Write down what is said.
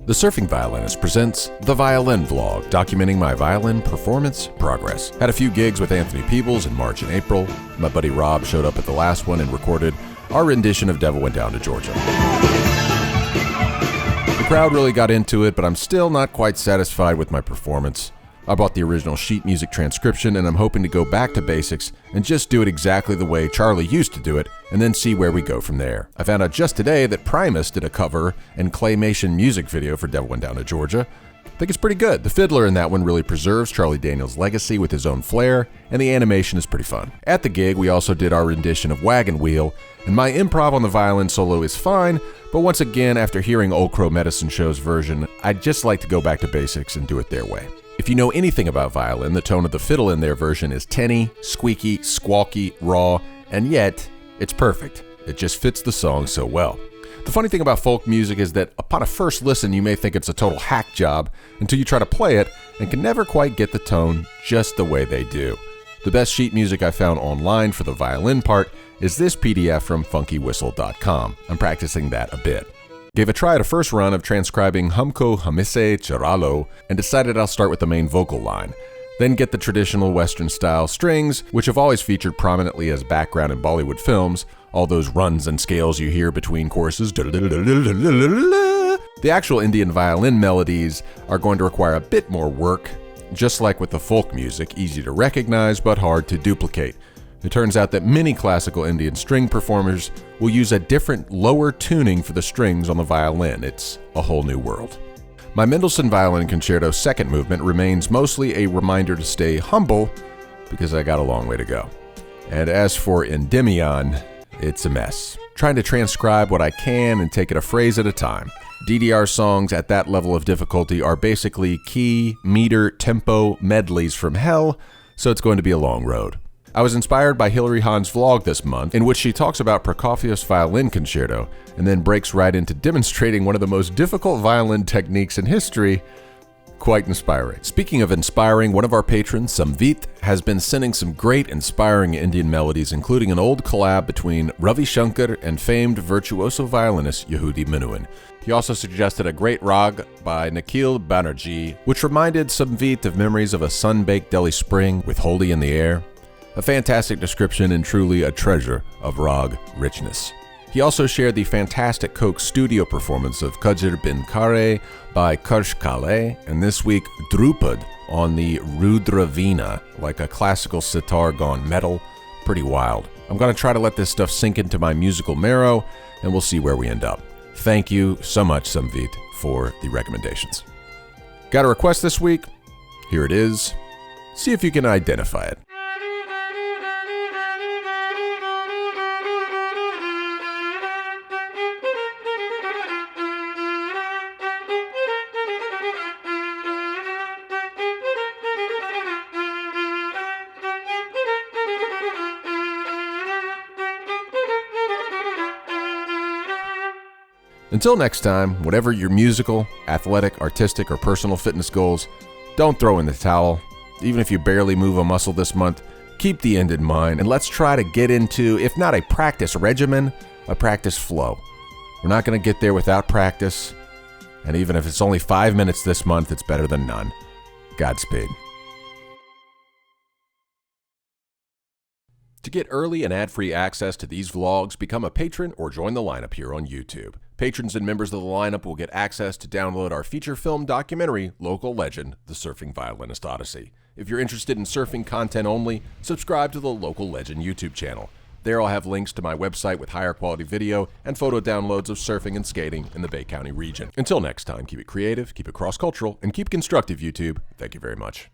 The Surfing Violinist presents the Violin Vlog, documenting my violin performance progress. Had a few gigs with Anthony Peebles in March and April. My buddy Rob showed up at the last one and recorded our rendition of Devil Went Down to Georgia. The crowd really got into it, but I'm still not quite satisfied with my performance. I bought the original sheet music transcription, and I'm hoping to go back to basics and just do it exactly the way Charlie used to do it, and then see where we go from there. I found out just today that Primus did a cover and claymation music video for Devil Went Down to Georgia. I think it's pretty good. The fiddler in that one really preserves Charlie Daniels' legacy with his own flair, and the animation is pretty fun. At the gig, we also did our rendition of Wagon Wheel, and my improv on the violin solo is fine, but once again, after hearing Old Crow Medicine Show's version, I'd just like to go back to basics and do it their way. If you know anything about violin, the tone of the fiddle in their version is tinny, squeaky, squawky, raw, and yet it's perfect. It just fits the song so well. The funny thing about folk music is that upon a first listen, you may think it's a total hack job until you try to play it and can never quite get the tone just the way they do. The best sheet music I found online for the violin part is this PDF from funkywhistle.com. I'm practicing that a bit. Gave a try at a first run of transcribing Humko Hamise Chiralo and decided I'll start with the main vocal line, then get the traditional Western style strings, which have always featured prominently as background in Bollywood films, all those runs and scales you hear between choruses. The actual Indian violin melodies are going to require a bit more work, just like with the folk music, easy to recognize but hard to duplicate. It turns out that many classical Indian string performers will use a different lower tuning for the strings on the violin. It's a whole new world. My Mendelssohn Violin Concerto second movement remains mostly a reminder to stay humble because I got a long way to go. And as for Endymion, it's a mess. Trying to transcribe what I can and take it a phrase at a time. DDR songs at that level of difficulty are basically key, meter, tempo medleys from hell, so it's going to be a long road. I was inspired by Hilary Hahn's vlog this month, in which she talks about Prokofiev's violin concerto, and then breaks right into demonstrating one of the most difficult violin techniques in history. Quite inspiring. Speaking of inspiring, one of our patrons, Samvit, has been sending some great inspiring Indian melodies, including an old collab between Ravi Shankar and famed virtuoso violinist Yehudi Menuhin. He also suggested a great rag by Nikhil Banerjee, which reminded Samvit of memories of a sun-baked Delhi spring with Holi in the air. A fantastic description and truly a treasure of rag richness. He also shared the fantastic Coke studio performance of Kajir Bin Kare by Karsh Kale, and this week Drupad on the Rudra Veena, like a classical sitar gone metal. Pretty wild. I'm going to try to let this stuff sink into my musical marrow, and we'll see where we end up. Thank you so much, Samvit, for the recommendations. Got a request this week? Here it is. See if you can identify it. Until next time, whatever your musical, athletic, artistic, or personal fitness goals, don't throw in the towel. Even if you barely move a muscle this month, keep the end in mind, and let's try to get into, if not a practice regimen, a practice flow. We're not going to get there without practice, and even if it's only 5 minutes this month, it's better than none. Godspeed. To get early and ad-free access to these vlogs, become a patron or join the lineup here on YouTube. Patrons and members of the lineup will get access to download our feature film documentary, Local Legend, The Surfing Violinist Odyssey. If you're interested in surfing content only, subscribe to the Local Legend YouTube channel. There I'll have links to my website with higher quality video and photo downloads of surfing and skating in the Bay County region. Until next time, keep it creative, keep it cross-cultural, and keep constructive, YouTube. Thank you very much.